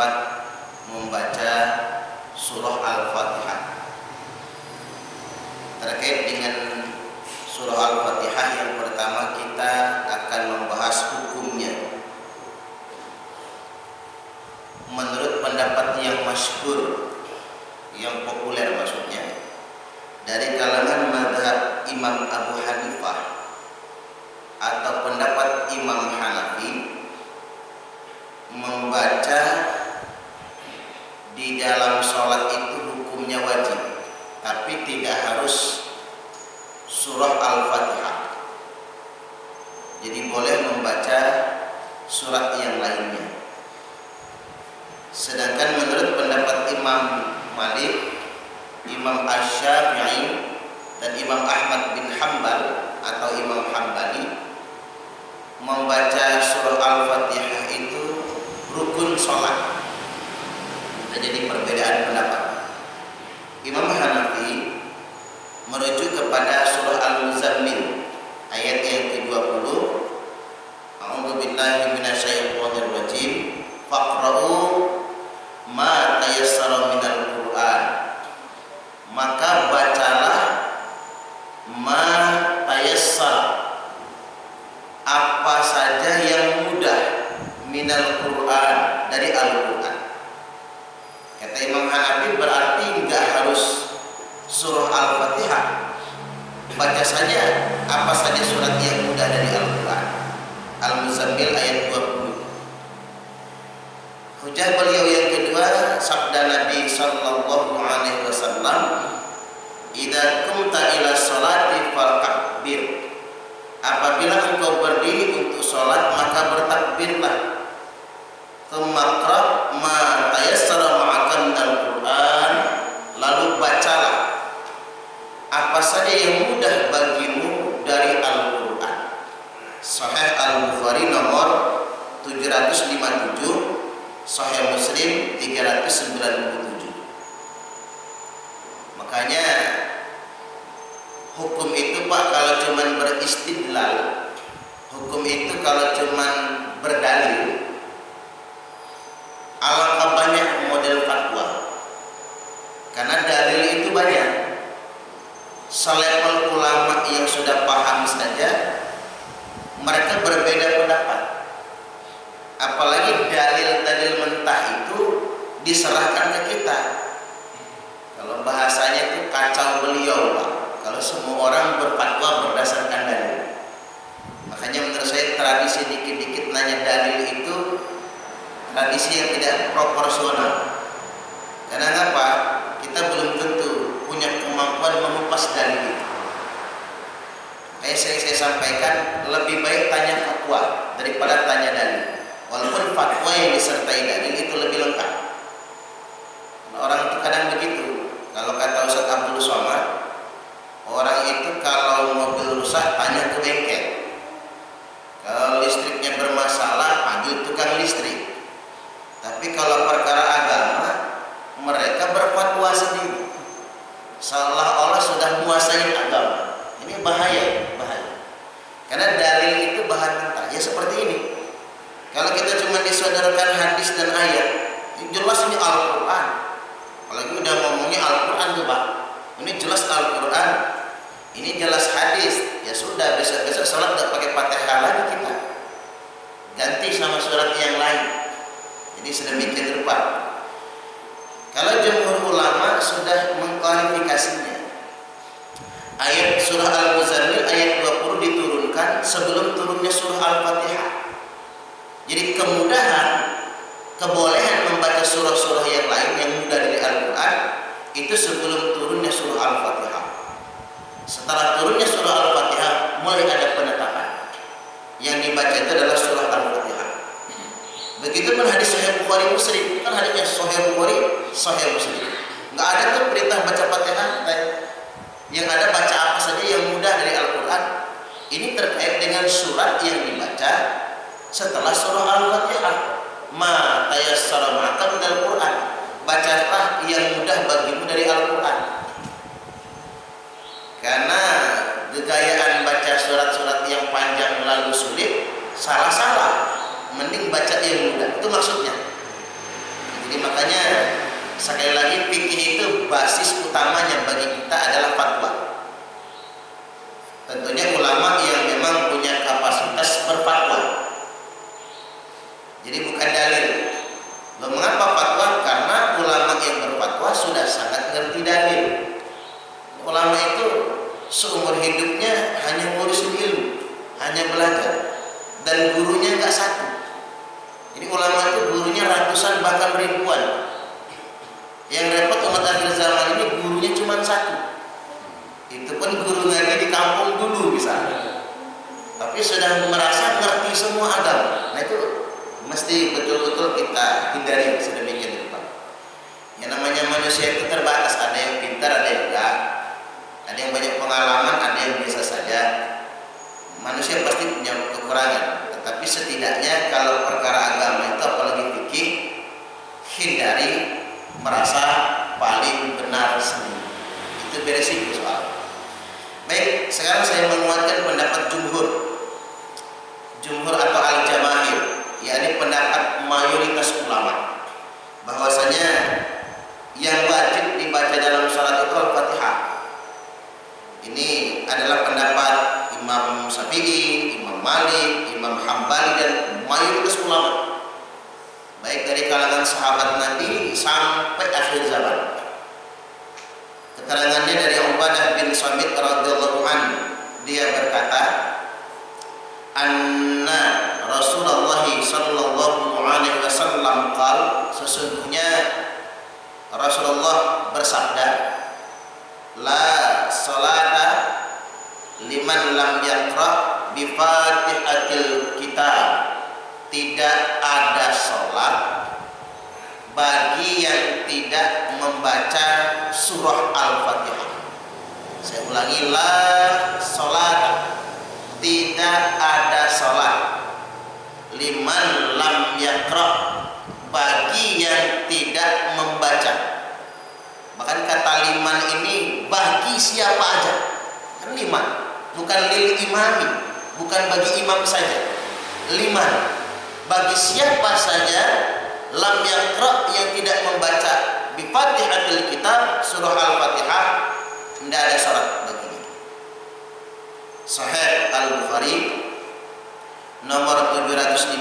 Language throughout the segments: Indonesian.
sifat membaca surah Al-Fatihah. Terkait dengan surah Al-Fatihah, yang pertama kita akan membahas hukumnya. Menurut pendapat yang masyhur, yang populer maksudnya, dari kalangan mazhab Imam Abu Hanifah atau pendapat Imam Hanafi, membaca di dalam sholat itu hukumnya wajib, tapi tidak harus surah Al-Fatihah. Jadi boleh membaca surat yang lainnya. Sedangkan menurut pendapat Imam Malik, Imam Asy-Syafi'i, dan Imam Ahmad bin Hanbal atau Imam Hambali, membaca surah Al-Fatihah itu rukun sholat. Jadi perbedaan pendapat. Imam Hanafi merujuk kepada surah Al-Muzammil ayat yang ke-20, A'udzu billahi minasyaitonir rajim, faqra'u ma tayassara minal Qur'an. Maka bacalah ma tayassara, apa saja yang mudah, minal Qur'an, dari Al-Qur'an. Kata Imam Hanafi berarti enggak harus surah Al-Fatihah, baca saja apa saja surat yang mudah dari Al-Qur'an. Al-Muzammil ayat 20. Hujah beliau yang kedua, sabda Nabi sallallahu alaihi wasallam, "Idza qumta ila sholati farkabbir." Apabila engkau berdiri untuk sholat, maka bertakbirlah. Tsumma qra ma tayassara ma'aka minal Qur'an. Lalu bacalah apa saja yang mudah bagimu dari Al-Qur'an. Sahih Al-Bukhari nomor 757, Sahih Muslim 397. Makanya hukum itu Pak, kalau cuman beristidlal, hukum itu kalau cuman berdalil, alangkah banyak model fatwa. Karena dalil itu banyak. Selevel ulama yang sudah paham saja mereka berbeda pendapat. Apalagi dalil-dalil mentah itu diserahkan ke kita. Kalau bahasanya itu kacau beliau Pak, kalau semua orang berfatwa berdasarkan dalil. Makanya menurut saya tradisi dikit-dikit nanya dalil itu tradisi yang tidak proporsional. Karena apa? Kita belum tentu punya kemampuan mengupas dalil itu. Kayak saya sampaikan, lebih baik tanya fatwa daripada tanya dalil. Walaupun fatwa yang disertai dalil itu lebih lengkap. Orang itu kadang begitu. Kalau kata Ustaz Abdul Somad, orang itu kalau mobil rusak tanya ke bengkel. Kalau listriknya bermasalah panggil tukang listrik. Tapi kalau perkara agama, mereka berfatwa sendiri, seolah-olah sudah menguasai agama. Ini bahaya. Karena dalil itu bahan mentah. Ya seperti ini. Kalau kita cuma disodorkan hadis dan ayat, jelas ini Al-Quran. Apalagi udah ngomongnya Al-Quran tuh Pak. Ini jelas Al-Quran, ini jelas hadis. Ya sudah, besok-besok sholat gak pakai Fatihah lagi kita, ganti sama surat yang lain. Jadi sedemikian rupa. Kalau jumhur ulama sudah mengklarifikasinya. Ayat surah Al-Muzammil ayat 20 diturunkan sebelum turunnya surah Al-Fatihah. Jadi kemudahan, kebolehan membaca surah-surah yang lain yang mudah dari Al-Quran itu sebelum turunnya surah Al-Fatihah. Setelah turunnya surah Al-Fatihah mulai ada penetapan. Yang dibaca itu adalah surah Al-Fatihah. Begitupun hadis Sahih Bukhari Muslim, kan hadisnya Sahih Bukhari, Sahih Muslim. Enggak ada tuh perintah baca Fatihah. Yang ada baca apa saja yang mudah dari Al-Quran. Ini terkait dengan surat yang dibaca setelah surah Al-Fatihah. Ma tayassara ma'aka minal Qur'an. Bacalah yang mudah bagimu dari Al-Quran. Karena gegayaan baca surat-surat yang panjang lalu sulit, salah-salah. Mending baca yang mudah. Itu maksudnya. sekali lagi fikih itu basis utamanya bagi kita adalah fatwa. Tentunya ulama yang memang punya kapasitas berfatwa. Jadi bukan dalil. Mengapa fatwa? Karena ulama yang berfatwa sudah sangat ngerti dalil. Ulama itu seumur hidupnya hanya ngurusin ilmu, hanya belajar, dan gurunya nggak satu. Jadi ulama itu gurunya ratusan bahkan ribuan. Yang repot umat akhir zaman ini gurunya cuma satu. Itu pun guru ngaji di kampung dulu misalnya. Tapi sudah merasa ngerti semua agama. Nah itu mesti betul-betul kita hindari sedemikian rupa. Yang namanya manusia itu terbatas, ada yang pintar, ada yang enggak. Ada yang banyak pengalaman, ada yang biasa saja. Manusia pasti punya kekurangan. Tetapi setidaknya kalau perkara agama itu apalagi fikih, hindari merasa paling benar sendiri. Itu beresiko soal. Baik, sekarang saya menguatkan pendapat jumhur atau al-jamaahir, yakni pendapat mayoritas ulama, bahwasanya yang wajib dibaca dalam salat itu Al-Fatihah. Ini adalah pendapat Imam Syafi'i, Imam Malik, Imam Hambali, dan mayoritas ulama, baik dari kalangan sahabat Nabi sampai akhir zaman. Keterangannya dari Ubadah bin Samit radhiyallahu anhu, dia berkata, anna Rasulullah sallallahu alaihi wasallam qala, sesungguhnya Rasulullah bersabda, la salata liman lam yaqra bi Fatihatil Kitab, tidak ada salat bagi yang tidak membaca surah Al-Fatihah. Saya ulangi, la salat, tidak ada salat liman lam yaqra, bagi yang tidak membaca. Bahkan kata liman ini bagi siapa aja. Kan liman, bukan lil imami, bukan bagi imam saja. Liman, bagi siapa saja lam yaqra, yang tidak membaca bi Fatihatil Kitab, surah Al-Fatihah, tidak ada salat baginya. Sahih Al-Bukhari nomor 756,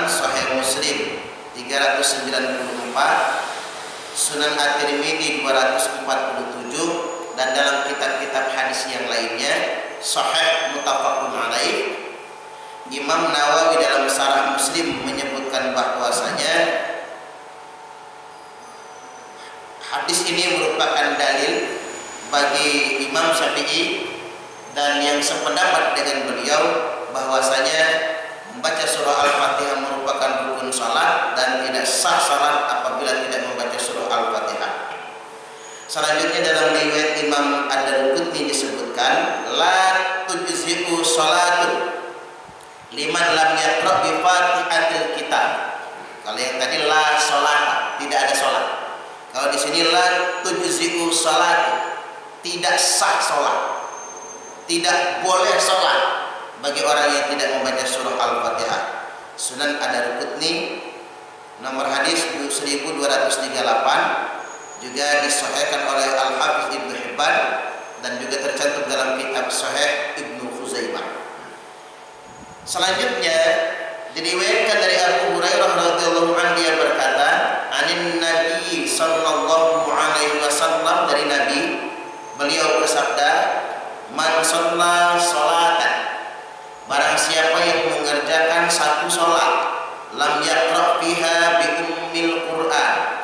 Sahih Muslim 394, Sunan At-Tirmidzi 247, dan dalam kitab-kitab hadis yang lainnya sahih muttafaqun alaih. Imam Nawawi dalam Syarah Muslim menyebutkan bahwasanya hadis ini merupakan dalil bagi Imam Syafi'i dan yang sependapat dengan beliau bahwasanya membaca surah Al-Fatihah merupakan rukun salat dan tidak sah salat apabila tidak membaca surah Al-Fatihah. Selanjutnya dalam riwayat Imam Ad-Darqutni disebutkan, la tujzi'u salatun liman lam yaqra bi Fatihatil Kitab. Kalau yang tadi la salat, tidak ada salat. Kalau di sini la tujzi'u salat, tidak sah salat, tidak boleh salat bagi orang yang tidak membaca surah Al-Fatihah. Sunan Ad-Darqutni nomor hadis 1238, juga disahihkan oleh Al-Hafiz Ibnu Hibban dan juga tercantum dalam kitab Sahih Ibnu Khuzaimah. Selanjutnya diriwayatkan dari Abu Hurairah radhiyallahu anhu, dia berkata, anin Nabi sallallahu alaihi wasallam, dari Nabi, beliau bersabda, man shalla salatan, barang siapa yang mengerjakan satu salat, lam yaqra fiha bi ummil Qur'an,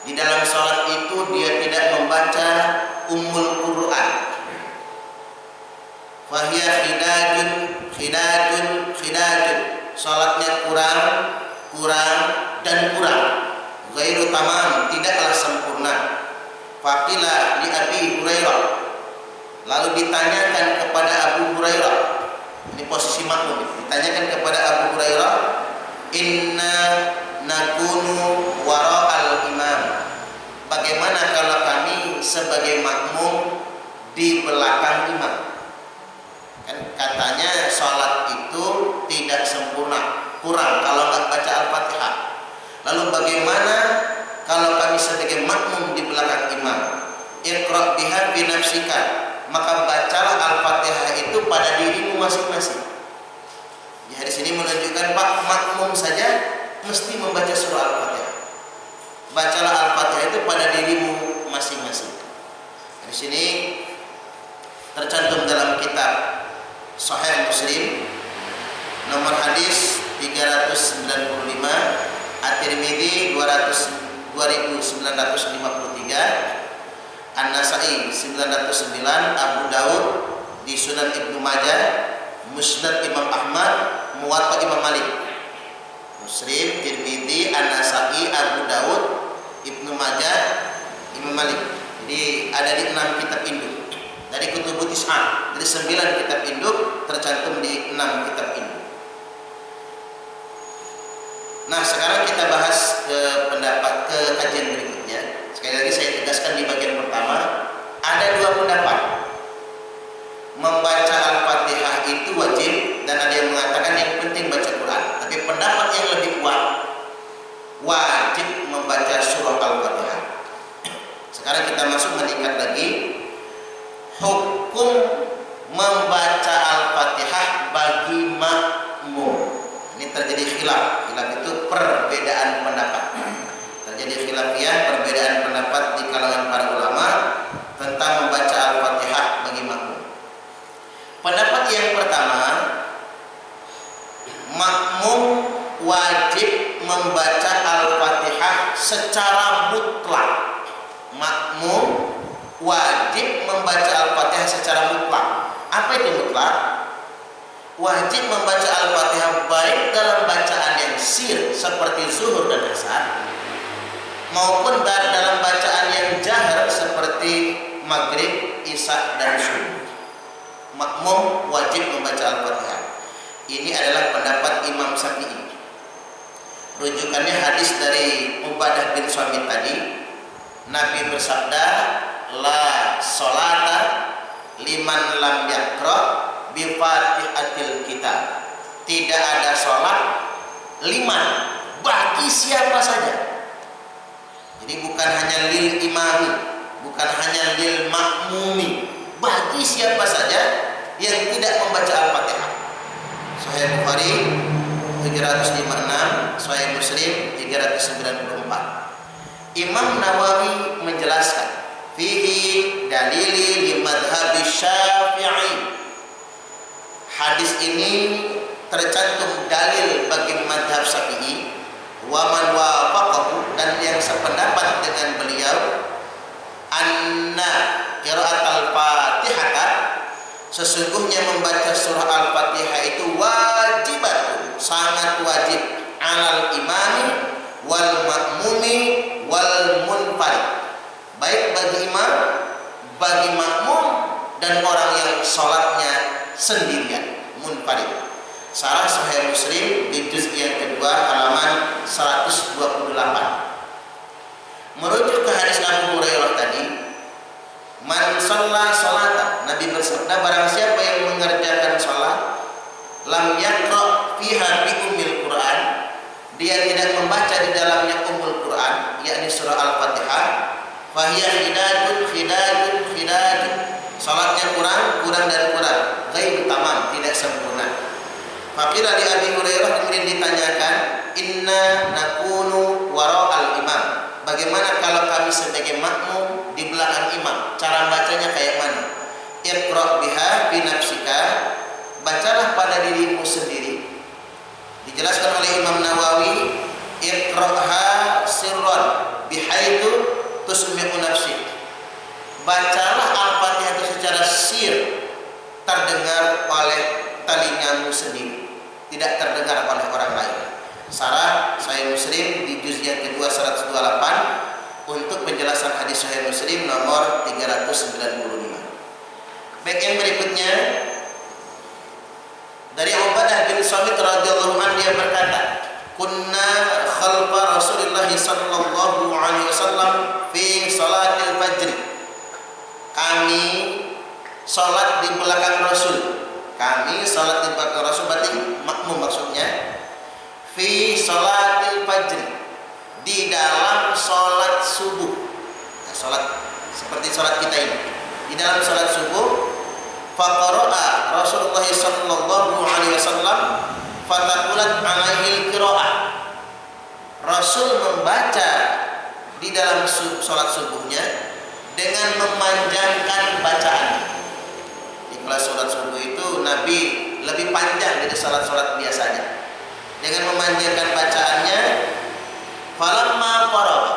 di dalam salat itu dia tidak membaca ummul Qur'an, fahiya khidajun, salatnya kurang dan kurang, ghairu tamam, tidaklah sempurna. Faqila li Abi Hurairah, lalu ditanyakan kepada Abu Hurairah, ini posisi makmum, ditanyakan kepada Abu Hurairah, inna nakunu wara'al imam, bagaimana kalau kami sebagai makmum di belakang imam? Kan katanya sholat itu tidak sempurna, kurang kalau nggak baca Al-Fatihah. Lalu bagaimana kalau kami sebagai makmum di belakang imam, iqra biha bi nafsika, maka bacalah Al-Fatihah itu pada dirimu masing-masing. Di hadis ini menunjukkan Pak, makmum saja mesti membaca surah Al-Fatihah. Bacalah Al-Fatihah itu pada dirimu masing-masing. Di sini tercantum dalam kitab Sahih Muslim nomor hadis 395, At-Tirmidzi 2953, An-Nasa'i 909, Abu Daud di Sunan Ibnu Majah, Musnad Imam Ahmad, Muwatta Imam Malik. Muslim, Tirmidzi, An-Nasa'i, Abu Daud, Ibnu Majah, Imam Malik. Jadi ada di 6 kitab induk. Dari Kutubut Tis'ah, dari 9 kitab induk tercantum di 6 kitab induk. Nah, sekarang kita bahas pendapat kajian berikutnya. Sekali lagi saya tegaskan di bagian pertama, ada 2 pendapat. Membaca Al-Fatihah itu wajib, dan ada yang mengatakan yang penting baca Quran. Tapi pendapat yang lebih kuat, wajib membaca surah Al-Fatihah. Sekarang kita masuk meningkat lagi, hukum membaca Al-Fatihah bagi makmum. Ini terjadi khilaf. Khilaf itu perbedaan pendapat. Terjadi khilafiyah, perbedaan pendapat di kalangan para ulama tentang membaca Al-Fatihah bagi makmum. Pendapat yang pertama, makmum wajib membaca Al-Fatihah secara mutlak. Makmum wajib membaca Al-Fatihah secara mutlak. Apa itu mutlak? Wajib membaca Al-Fatihah baik dalam bacaan yang sir seperti zuhur dan asar, maupun dalam bacaan yang jahar seperti maghrib, isya dan subuh. Makmum wajib membaca Al-Fatihah. Ini adalah pendapat Imam Syafi'i. Rujukannya hadis dari Ubadah bin Samit tadi. Nabi bersabda, la sholata liman lam yaqra bi Fatihatil Kitab. Tidak ada sholat liman, bagi siapa saja. Jadi bukan hanya lil imami, bukan hanya lil makmumi, bagi siapa saja yang tidak membaca Al-Fatihah. Sahih Bukhari 756, Sahih Muslim 394. Imam Nawawi menjelaskan, fihi dalili li madhhabi Syafi'i. Hadis ini tercantum dalil bagi madhab Syafi'i, wa man wafaqahu, dan yang sependapat dengan beliau, anna qiraatul Fatihah, sesungguhnya membaca surah Al-Fatihah itu wajibatun, sangat wajib, alal imami wal makmumi wal munfarid, baik bagi imam, bagi makmum, dan orang yang sholatnya sendirian, munfarid. Sarah Sahih Muslim di juz yang kedua halaman 128. Merujuk ke hadis Abu Hurairah tadi, man shalla sholatan, Nabi bersabda, barang siapa yang mengerjakan sholat, lam yaqra fiha bi ummil Quran, dia tidak membaca di dalamnya ummul Quran, yakni surah Al-Fatihah, fahiya khidajun, salatnya kurang dan kurang, ghairu tamam, tidak sempurna. Faqila li Abi Hurairah, kemudian ditanyakan, inna nakunu wara'al imam, bagaimana kalau kami sebagai makmum di belakang imam, cara bacanya kayak mana? Iqra biha bi nafsika, bacalah pada dirimu sendiri. Dijelaskan oleh Imam Nawawi, iqra'ha sirran bihaitsu tusmi'u nafsik, bacalah Al-Fatihah itu secara sir, terdengar oleh telingamu sendiri, tidak terdengar oleh orang lain. Sarah Sahih Muslim di juz yang kedua 128 untuk penjelasan hadis Sahih Muslim nomor 395. Baik, yang berikutnya dari Ubadah bin Samit radhiyallahu anhu, dia berkata, kunna khalfa Rasulullah sallallahu alaihi wasallam fi salatil fajr. Kami salat di belakang Rasul. Kami salat di belakang Rasul, berarti makmum maksudnya. Fi salatil fajr, di dalam sholat subuh. Nah, sholat seperti sholat kita ini, di dalam sholat subuh, faqara'a Rasulullah sallallahu alaihi wasallam fataqulat alaihi qira'ah. Rasul membaca di dalam sholat subuhnya dengan memanjangkan bacaan. Di kelas sholat subuh itu Nabi lebih panjang dari sholat-sholat biasanya dengan memanjangkan bacaannya. Falamma qara'a,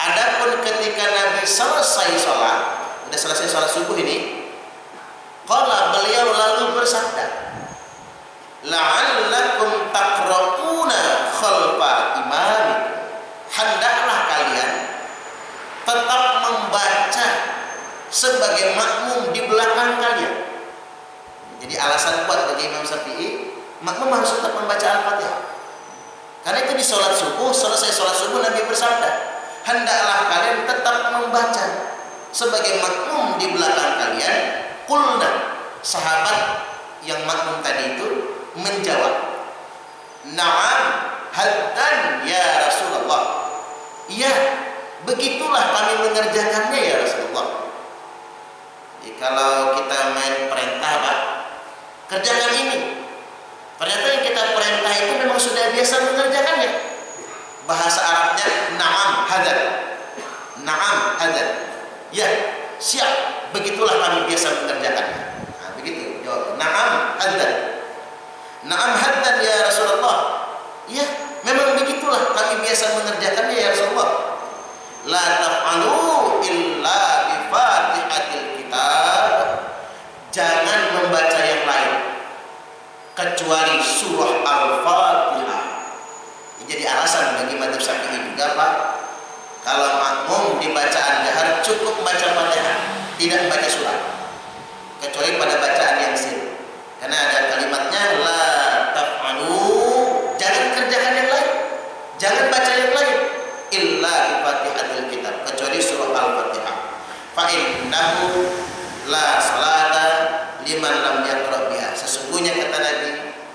adapun ketika Nabi selesai sholat, sudah selesai sholat subuh ini, qala, beliau lalu bersabda, la'allakum taqra'una khalfa imamikum, hendaklah kalian tetap membaca sebagai makmum di belakang kalian. Jadi alasan kuat bagi Imam Syafi'i, makmum harus tetap membaca Al-Fatihah. Karena itu di sholat subuh, selesai sholat subuh Nabi bersabda, hendaklah kalian tetap membaca sebagai makmum di belakang kalian. Qulna, sahabat yang makmum tadi itu menjawab, na'am haddan ya Rasulullah, iya, begitulah kami mengerjakannya ya Rasulullah. Jadi kalau kita main perintah, Pak, kerjakan ini, ternyata yang kita perintah itu memang sudah biasa mengerjakannya. Bahasa Arabnya na'am haddan, na'am haddan, ya siap, begitulah kami biasa mengerjakannya. Nah, begitu jawab, na'am haddan, na'am haddan ya Rasulullah, ya memang begitulah kami biasa mengerjakannya ya Rasulullah. La taf'alu illa bi fatihatil kitab, jangan membaca yang lain kecuali surah Al-Fatihah. Ini jadi alasan bagi mazhab Syafi'i juga, Pak, kalau makmum di bacaan jahar cukup baca Fatihah, tidak baca surah, kecuali pada bacaan yang sir. Karena ada kalimatnya la taf'alu, jangan kerjakan yang lain, jangan baca yang lain, illa bi fatihatil kitab, kecuali surah Al-Fatihah. Fa innahu la salata liman lam yaqra biha, sesungguhnya kata Nabi,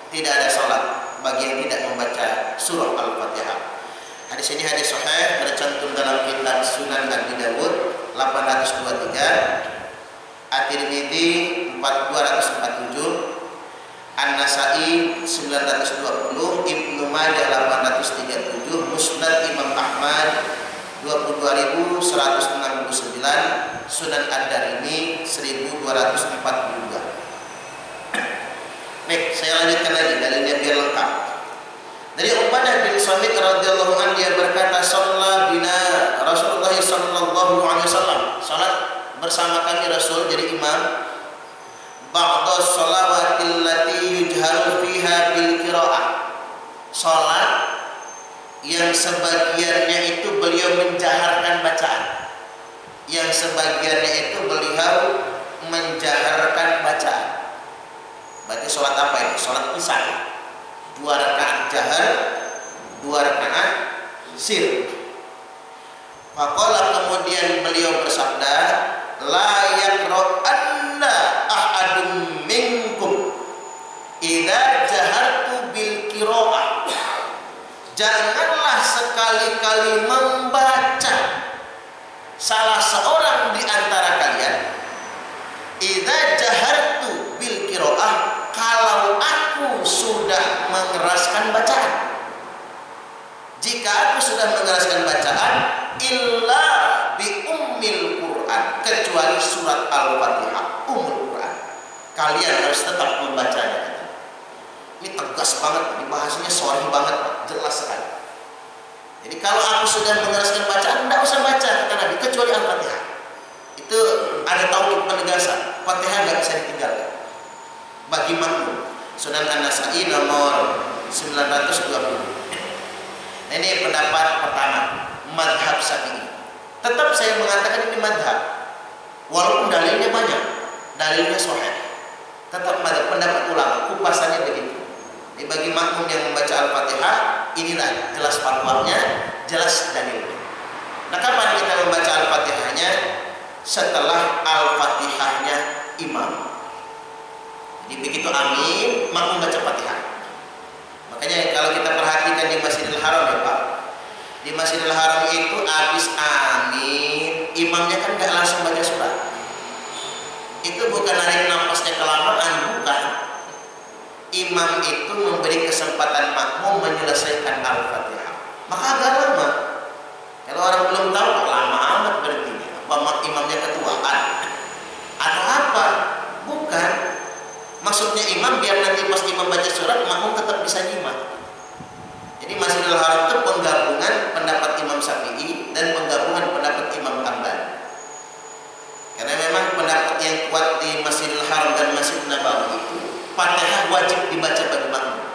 tidak ada salat bagi yang tidak membaca surah Al-Fatihah. Hadis ini hadis sahih, tercantum dalam kitab Sunan Abi Dawud 823, At-Tirmidzi 4247, An-Nasa'i 920, Ibnu Majah 837, Musnad Imam Ahmad 22.169, Sunan Ad-Darimi 1242. Baik, saya lanjutkan lagi dalilnya biar lengkap. Dari Ubadah bin Samit radhiyallahu anhu, dia berkata, "Shalla bina Rasulullah sallallahu alaihi wasallam." Salat bersama kami Rasul jadi imam. Ba'da shalawatil lati yujharu fiha bil qiraah. Salat yang sebagiannya itu beliau menjaharkan bacaan, yang sebagiannya itu beliau menjaharkan bacaan. Berarti sholat apa ini? Sholat isya, 2 rakaat jahar, 2 rakaat sir. Faqala, kemudian beliau bersabda, la yaqra'anna ahadum minkum idza jahartu bil qira'ah, janganlah sekali-kali membaca salah seorang di antara kalian, idza jahartu bil qira'ah, kalau aku sudah mengeraskan bacaan. Jika aku sudah mengeraskan bacaan, illa bi ummil Quran, kecuali surat Al-Fatihah, ummul Quran, kalian harus tetap membacanya. Ini tegas banget, ini bahasanya sorry banget, jelas sekali. Jadi kalau aku sudah mengeraskan bacaan, tidak usah baca, kata Nabi, kecuali Al-Fatihah. Itu ada tauhid penegasan, Fatihah nggak bisa ditinggalkan bagi makmum. Sunan An-Nasa'i nomor 920. Nah, ini pendapat pertama, madhab Syafi'i. Tetap saya mengatakan ini madhab, walaupun dalilnya banyak, dalilnya sahih, tetap madhab, pendapat ulama, kupasannya begitu. Jadi bagi makmum yang membaca Al-Fatihah, inilah jelas fatwanya, jelas dalilnya. Nah, kapan kita membaca Al-Fatihahnya? Setelah Al-Fatihahnya imam. Jadi begitu amin, makmum baca Fatihah. Makanya kalau kita perhatikan di Masjidil Haram ya Pak, Di Masjidil Haram itu habis amin, imamnya kan nggak langsung baca surat. Itu bukan narik nafasnya kelamaan, bukan. Imam itu memberi kesempatan makmum menyelesaikan Al-Fatihah. Maka agak lama. Kalau orang belum tahu, lama amat berarti. Apa imamnya ketuaan? Atau apa? Bukan. Maksudnya imam biar nanti pas imam baca surat, makmum tetap bisa nyimak. Jadi Masjidil Haram itu penggabungan pendapat Imam Syafi'i dan penggabungan pendapat Imam Hambali. Karena memang pendapat yang kuat di Masjidil Haram dan Masjid Nabawi itu Fatihah wajib dibaca bagi makmum.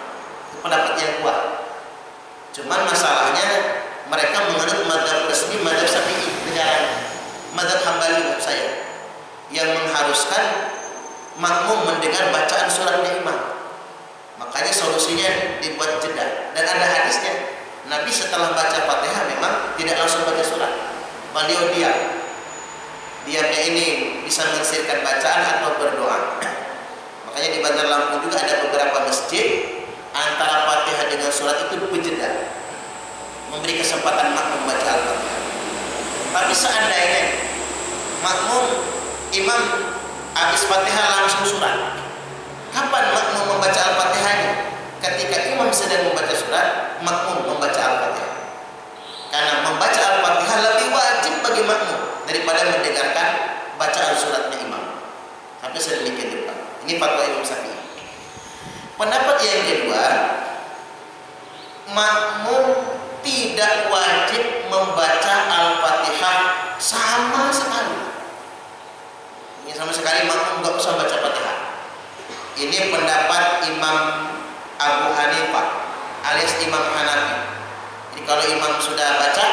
Itu pendapat yang kuat. Cuman masalahnya mereka menganut mazhab resmi mazhab Syafi'i negaranya. Mazhab Hambali menurut saya yang mengharuskan makmum mendengar bacaan suratnya imam. Makanya solusinya dibuat jeda. Dan ada hadisnya, Nabi setelah baca Fatihah memang tidak langsung baca surat. Beliau diam. Diamnya ini bisa mensirkan bacaan atau berdoa. Makanya di Bandar Lampung juga ada beberapa masjid antara Fatihah dengan surat itu berjeda, memberi kesempatan makmum baca Al-Fatihah. Tapi seandainya makmum imam habis Fatihah langsung surat, kapan makmum membaca Al-Fatihahnya? Ketika imam sedang membaca surat, makmum membaca Al-Fatihah. Karena membaca Al-Fatihah lebih wajib bagi makmum daripada mendengarkan bacaan suratnya imam. Sampai sedemikian rupa. Ini fatwa Imam Syafi'i. Pendapat yang kedua, makmum tidak wajib membaca Al-Fatihah sama sekali. Ini sama sekali makmum nggak usah baca Fatihah. Ini pendapat Imam Abu Hanifah alias Imam Hanafi. Jadi kalau imam sudah baca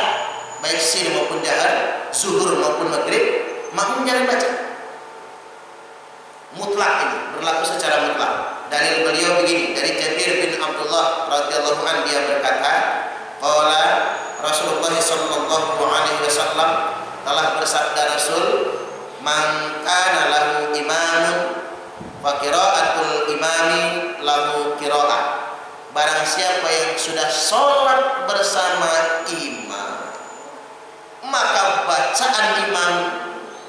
baik sir maupun jahar, zuhur maupun maghrib, makmum jangan baca. Mutlak ini berlaku secara mutlak. Dalil beliau begini, dari Jabir bin Abdullah radhiyallahu anhu, dia berkata, qala Rasulullah sallallahu alaihi wasallam, telah bersabda Rasul, man kana lahu imamun fa qiraatul imami lahu qiraah. Barang siapa yang sudah sholat bersama imam, maka bacaan imam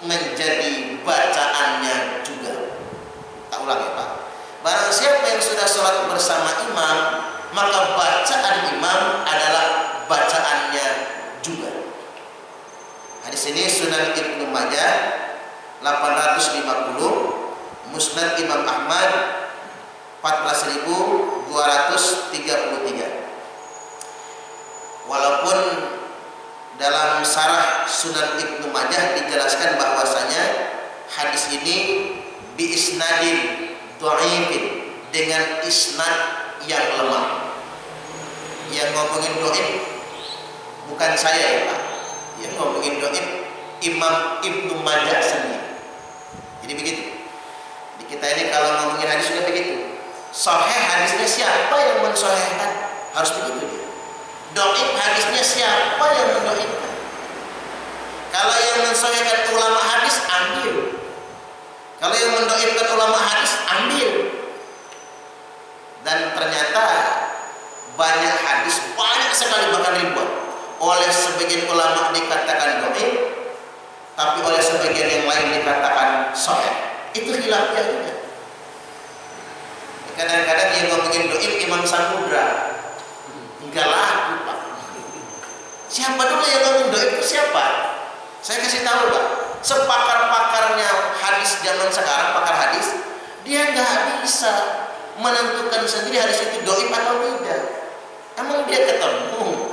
menjadi bacaannya juga. Tak ulang ya Pak. Barang siapa yang sudah sholat bersama imam, maka bacaan imam adalah bacaannya juga. Hadis ini Sunan Ibnu Majah 850, Musnad Imam Ahmad 14.233. Walaupun dalam Syarah Sunan Ibnu Majah dijelaskan bahwasanya hadis ini bi isnadin dhaifin, dengan isnad yang lemah. Yang ngomongin dhaif bukan saya ya Pak. Yang ngomongin dhaif Imam Ibnu Majah sendiri. Jadi begitu. Di kita ini kalau ngomongin hadis sudah begitu. Sahih hadisnya siapa yang mensahihkan? Harus begitu dia. Dhaif hadisnya siapa yang mendhaifkan? Kalau yang mensahihkan ulama hadis, ambil. Kalau yang mendhaifkan ulama hadis, ambil. Dan ternyata banyak hadis, banyak sekali, bahkan ribuan, oleh sebagian ulama dikatakan dhaif, tapi oleh sebagian yang lain dikatakan sahih. Itu khilafnya juga. Kadang-kadang yang ngomongin dhaif Imam Samudra, enggak laku Pak. Siapa dulu yang ngomong dhaif itu siapa? Saya kasih tahu Pak, sepakar-pakarnya hadis zaman sekarang, pakar hadis, dia nggak bisa menentukan sendiri hadis itu dhaif atau tidak. Emang dia ketemu?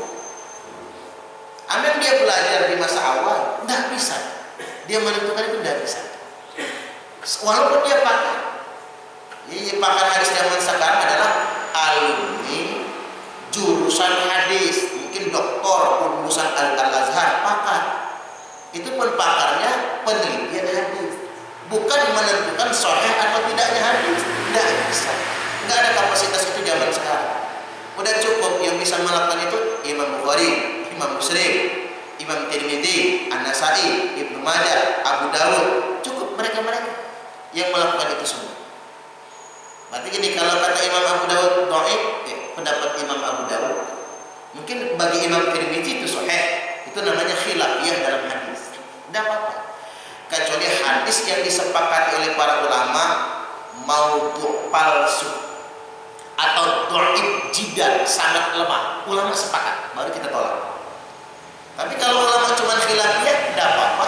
Emang dia belajar di masa awal? Nggak bisa. Dia menentukan itu nggak bisa. Walaupun dia pakar. Jadi pakar hadis zaman sekarang adalah alumni jurusan hadis, mungkin doktor lulusan Al-Azhar, pakar. Itu pun pakarnya penelitian hadis, bukan menentukan sahih atau tidaknya hadis. Tidak bisa, nggak ada kapasitas itu zaman sekarang. Udah cukup yang bisa melakukan itu Imam Bukhari, Imam Muslim, Imam Tirmidzi, An-Nasai, Ibnu Majah, Abu Dawud. Cukup mereka-mereka yang melakukan itu semua. Berarti gini, kalau kata Imam Abu Dawud dhaif, pendapat Imam Abu Dawud, mungkin bagi Imam Tirmidzi itu Itu namanya khilafiyah dalam hadis. Tidak apa-apa. Kecuali hadis yang disepakati oleh para ulama maudhu' palsu atau dhaif jidal sangat lemah, ulama sepakat baru kita tolak. Tapi kalau ulama cuma khilafiyah tidak apa-apa,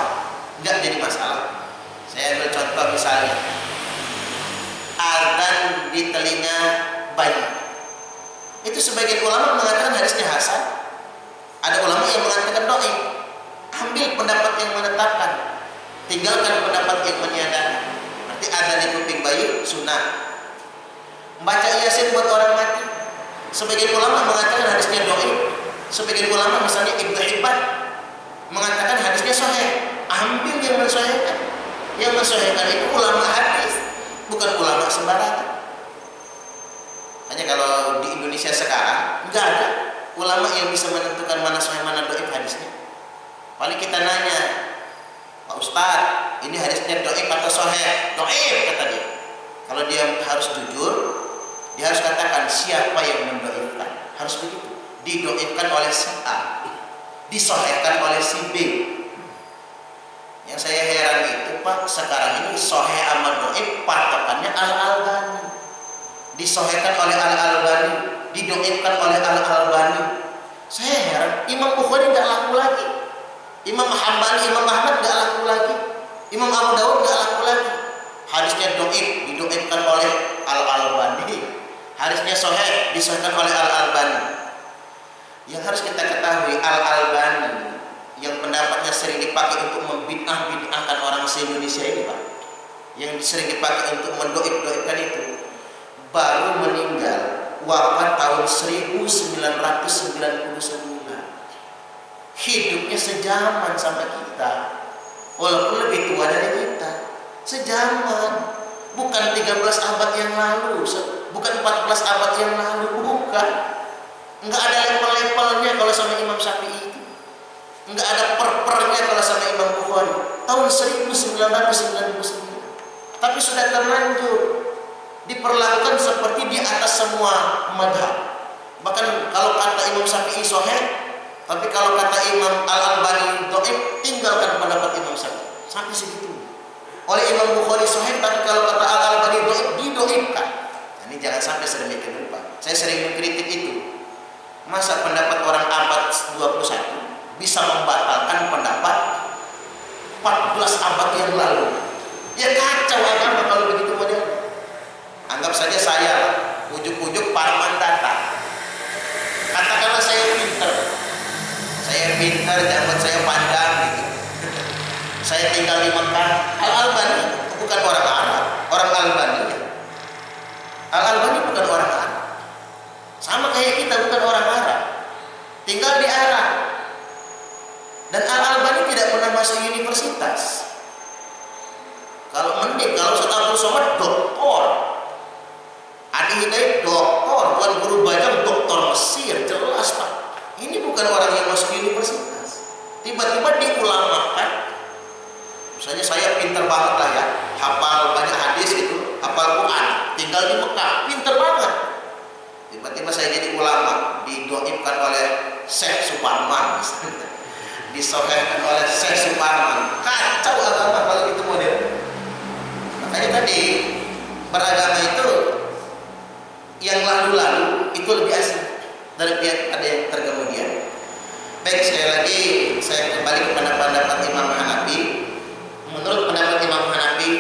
nggak jadi masalah. Saya ambil contoh misalnya adzan di telinga bayi. Itu sebagian ulama mengatakan hadisnya hasan. Ada ulama yang mengatakan dhaif. Ambil pendapat yang menetapkan, tinggalkan pendapat yang meniadakan. Nanti adzan di kuping bayi sunnah. Membaca Yasin buat orang mati, sebagian ulama mengatakan hadisnya dhaif. Sebagian ulama misalnya Ibnu Hibban mengatakan hadisnya sahih. Ambil yang mensahihkan. Yang mensahihkan itu ulama hadis, bukan ulama sembarangan. Hanya kalau di Indonesia sekarang nggak ada ulama yang bisa menentukan mana sahih mana dhaif hadisnya. Paling kita nanya, Pak Ustadz, ini hadisnya dhaif atau sahih? Dhaif kata dia. Kalau dia harus jujur, dia harus katakan siapa yang mendhaifkan. Harus begitu. Didhaifkan oleh si A, disahihkan oleh si B. Yang saya heran itu Pak, sekarang ini sahih sama dhaif patokannya Al-Albani. Disahihkan oleh Al-Albani, didhaifkan oleh Al-Albani. Saya heran, Imam Bukhari nggak laku lagi, Imam Hambali, Imam Ahmad nggak laku lagi, Imam Abu Dawud nggak laku lagi. Hadisnya dhaif didhaifkan oleh Al-Albani, hadisnya sahih disahihkan oleh Al-Albani. Yang harus kita ketahui, Al-Albani yang pendapatnya sering dipakai untuk membid'ah-bid'ahkan orang se-Indonesia ini Pak, yang sering dipakai untuk mendoib-doibkan itu, baru meninggal wafat tahun 1999. Hidupnya sejaman sama kita, walaupun lebih tua dari kita. Sejaman, bukan 13 abad yang lalu, bukan 14 abad yang lalu, bukan. Enggak ada level-levelnya kalau sama Imam Syafi'i itu. Enggak ada per-pernya kalau sama Imam Bukhari. Tahun 1999. Tapi sudah terlanjur diperlakukan seperti di atas semua madhab. Bahkan kalau kata Imam Syafi'i sahih, tapi kalau kata Imam Al-Albani dhaif, tinggalkan pendapat Imam Syafi'i. Sampai segitu. Oleh Imam Bukhari sahih, tapi kalau kata Al-Albani dhaif, didhaifkan. Ini jangan sampai sedemikian rupa. Saya sering mengkritik itu. Masa pendapat orang abad 21 bisa membatalkan pendapat 14 abad yang lalu? Ya kacau agama kalau begitu model. Anggap saja saya ujuk-ujuk Parman datang. Katakanlah saya pinter, jambut saya panjang gitu. Saya tinggal di Mekah. Al-Albani bukan orang Arab, orang Albani. Al-Albani bukan orang Arab. Sama kayak kita, bukan orang Arab. Tinggal di Arab. Dan Al-Albani tidak pernah masuk universitas. Kalau Ustaz Abdul Somad doktor, Adi Hidayat doktor, bukan guru bajang doktor Mesir, jelas Pak. Ini bukan orang yang masuk universitas. Tiba-tiba diulamakan. Misalnya saya pinter banget lah ya, hafal banyak hadis itu, hafal Quran, tinggal di Mekah, pinter banget. Tiba-tiba saya jadi ulama, didoibkan oleh Syekh Suparman, disahihkan oleh Syekh Suparman. Kacau agama kalau itu model. Makanya tadi beragama itu yang lalu-lalu itu lebih asik daripada ada yang terkemudian. Baik, sekali lagi saya kembali kepada pendapat Imam Hanafi. Menurut pendapat Imam Hanafi,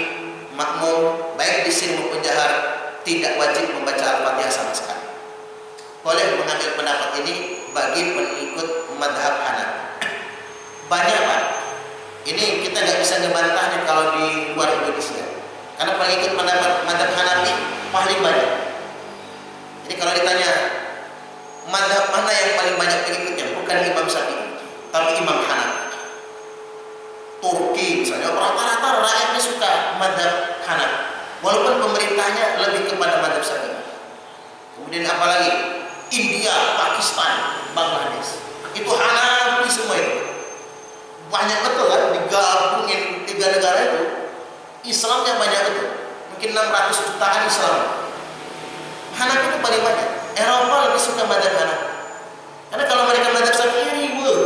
makmum baik di sir maupun jahar tidak wajib membaca Al-Fatihah sama sekali. Boleh mengambil pendapat ini bagi pengikut madhab Hanafi. Banyak Pak. Ini kita nggak bisa ngebantahnya kalau di luar Indonesia. Karena pengikut madhab Hanafi paling banyak. Jadi kalau ditanya madhab mana yang paling banyak pengikutnya, bukan Imam Syafi'i, tapi Imam Hanafi. Turki misalnya, rata-rata rakyatnya suka madhab Hanafi, walaupun pemerintahnya lebih kepada madhab Syafi'i. Kemudian apalagi India, Pakistan, Bangladesh, itu Hanafi semua itu. Banyak betul kan, digabungin 3 negara itu, Islamnya banyak betul. Mungkin 600 jutaan Islam. Hanafi itu paling banyak. Eropa lebih suka madhab Hanafi. Karena kalau mereka madhab Syafi'i ribut.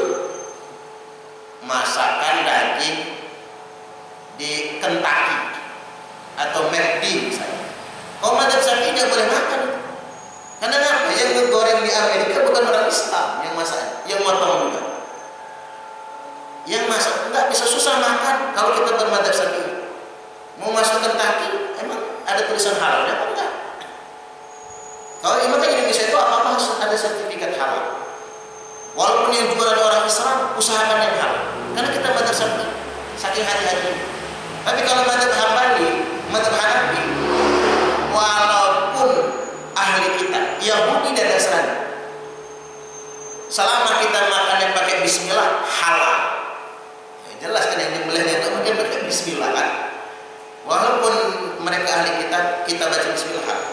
nggak bisa susah makan kalau kita bermadzhab Syafi'i. Mau masuk Kentucky, emang ada tulisan halalnya apa enggak? Kalau di Indonesia itu apa-apa harus ada sertifikat halal. Walaupun yang jualan orang Islam, usahakan yang halal. Karena kita madzhab Syafi'i, saking hati-hati. Tapi kalau madzhab Hambali, madzhab Hanafi, walaupun ahli kita Yahudi dan Nasrani, selama kita makan yang pakai Bismillah halal. Ya, jelas kan yang dimulainya itu mungkin pakai Bismillah kan. Walaupun mereka ahli kita baca Bismillah halal.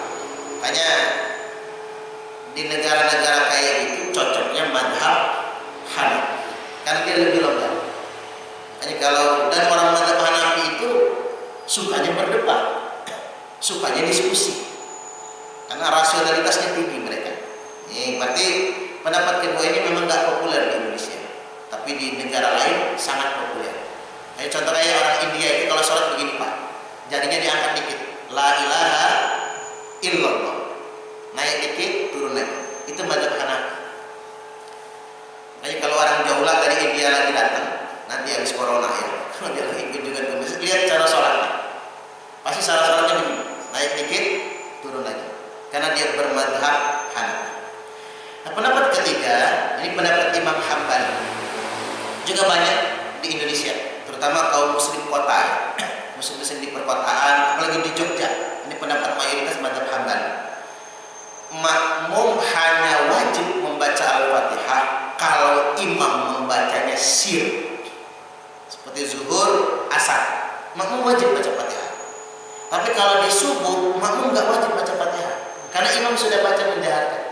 Makanya di negara-negara kayak gitu cocoknya madhab Hanafi karena dia lebih longgar. Hanya kalau dan orang madhab Hanafi itu sukanya berdebat, sukanya diskusi, karena rasionalitasnya tinggi mereka. Ini berarti pendapat kedua ini memang nggak populer di Indonesia, tapi di negara lain sangat populer. Kayak contoh kayak orang India itu kalau sholat begini Pak, jadinya diangkat dikit, la ilaha illallah, naik dikit turun lagi. Itu madzhab Hanafi. Makanya kalau orang jauh dari India lagi datang, nanti habis corona ya, kalau dia lagi kunjungan ke masjid, lihat cara sholatnya, pasti cara sholatnya begini, naik dikit turun lagi, karena dia bermadzhab Hanafi. Nah, pendapat ketiga, ini pendapat Imam Hambali, juga banyak di Indonesia, terutama kaum muslim kota ya. Muslim di perkotaan, apalagi di Jogja, ini pendapat mayoritas madzhab Hambali. Makmum hanya wajib membaca Al-Fatihah kalau imam membacanya sir, seperti zuhur, asar, makmum wajib baca Fatihah. Tapi kalau di subuh, makmum nggak wajib baca Fatihah, karena imam sudah baca menjaharkan.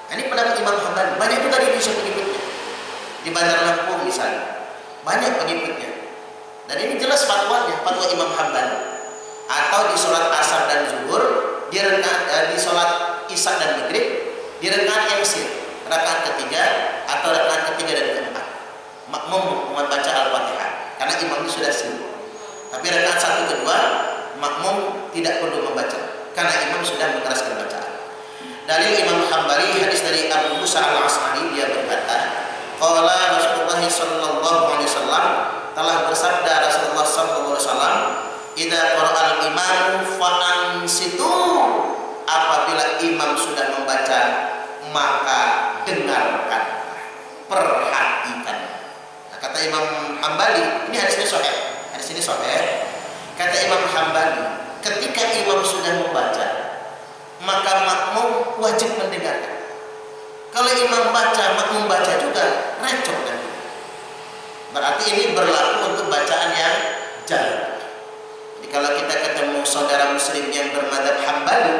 Nah, ini pendapat Imam Hambali. Banyak juga di Indonesia pengikutnya. Di Bandar Lampung misalnya, banyak pengikutnya. Dan ini jelas fatwanya, fatwa Imam Hambali. Atau di sholat asar dan zuhur, di sholat Isya dan Maghrib, di rakaat yang sir, rakaat ketiga atau rakaat ketiga dan keempat, makmum membaca Al-Fatihah karena imamnya sudah sir. Tapi rakaat satu kedua, makmum tidak perlu membaca karena imam sudah mengeraskan bacaan. Dalil Imam Hambali, hadis dari Abu Musa Al-Ash'ari, dia berkata, qala Rasulullah sallallahu alaihi wasallam, telah bersabda Rasulullah sallallahu alaihi wasallam, idza qara'al imamu fa ansitu, apabila imam sudah membaca maka dengarkan, perhatikan. Nah, kata Imam Hambali, ini hadis ini sahih. Hadis ini sahih. Kata Imam Hambali, ketika imam sudah membaca, maka makmum wajib mendengarkan. Kalau imam baca, makmum baca juga, recok kan. Berarti ini berlaku untuk bacaan yang jalan. Jadi kalau kita ketemu saudara muslim yang bermadzhab Hambali,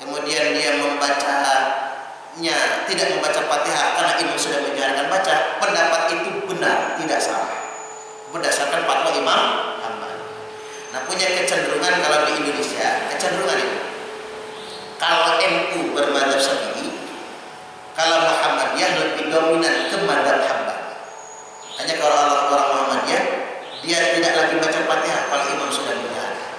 kemudian dia membacanya tidak membaca Fatihah karena imam sudah menjaharkan baca, pendapat itu benar, tidak salah, berdasarkan fatwa Imam Hambali. Nah, punya kecenderungan kalau di Indonesia, kecenderungan itu kalau NU bermadzhab Syafi'i, kalau Muhammadiyah lebih dominan ke madzhab Hambali. Hanya kalau orang Muhammadiyah, dia tidak lagi baca Fatihah kalau imam sudah menjaharkan.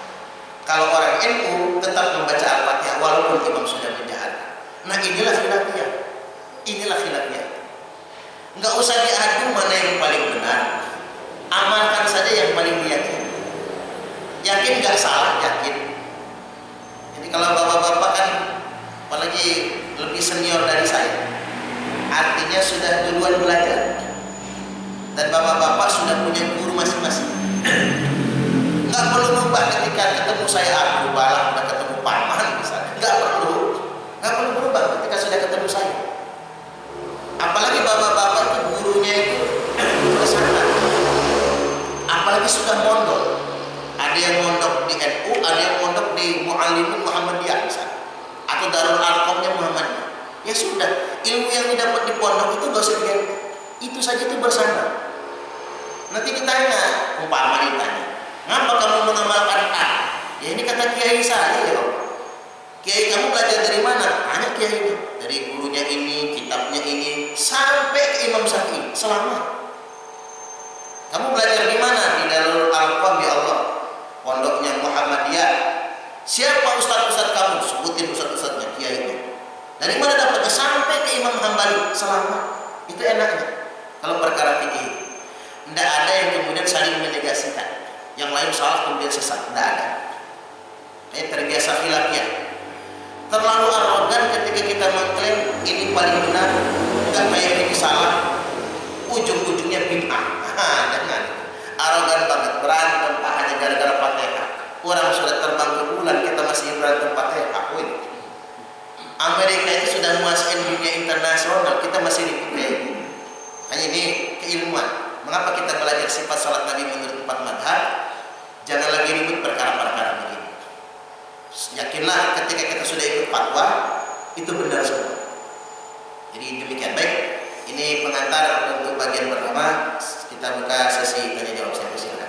Kalau orang NU tetap membaca Al-Fatihah walaupun imam sudah menjaharkan. Nah, inilah khilafiyah. Inilah khilafiyah. Enggak usah diadu mana yang paling benar. Amalkan saja yang paling diyakini. Yakin enggak salah, yakin. Jadi kalau bapak-bapak kan apalagi lebih senior dari saya, artinya sudah duluan belajar. Dan bapak-bapak sudah punya guru masing-masing. Nggak perlu berubah ketika ketemu saya Abu Balah, udah ketemu Paman misalnya. Nggak perlu berubah ketika sudah ketemu saya. Apalagi bapak-bapak itu gurunya itu bersama. Apalagi sudah mondok. Ada yang mondok di NU, ada yang mondok di Muallimun Muhammadiyah misalnya, atau Darul Arqamnya Muhammadiyah. Ya sudah, ilmu yang didapat di pondok itu nggak usah diganti. Itu saja itu bersandar. Nanti ditanya, umpama ditanya, ngapa kamu mengamalkan A? Ya ini kata kiai saya ya, kiai kamu belajar dari mana? Tanya kiai ini, dari gurunya ini, kitabnya ini, sampai ke Imam Syafi'i. Selama kamu belajar di mana? Di Darul Arqam ya Allah, pondoknya Muhammadiyah. Siapa ustaz-ustaz kamu? Sebutin ustaz-ustaznya, kiainya. Dari mana dapatnya? Sampai ke Imam Hambali. Selama itu enaknya kalau perkara fikih. Tidak ada yang kemudian saling menegasikan. Yang lain salah kemudian sesat. Tidak ada. Ini terbiasa khilafiyah. Terlalu arogan ketika kita mengklaim ini paling benar, nggak kayak ini salah. Ujung-ujungnya bid'ah. Jangan. Arogan banget, berantem hanya gara-gara Fatihah. Orang sudah terbang ke bulan, kita masih berantem Fatihah. Amerika itu sudah menguasai dunia internasional, kita masih ribut kayak ini. Hanya ini keilmuan. Mengapa kita belajar sifat salat Nabi menurut 4 madhab? Jangan lagi ribut perkara-perkara begini. Yakinlah ketika kita sudah ikut fatwa, itu benar semua. Jadi demikian. Baik, ini pengantar untuk bagian pertama. Kita buka sesi tanya jawab. Saya persilakan.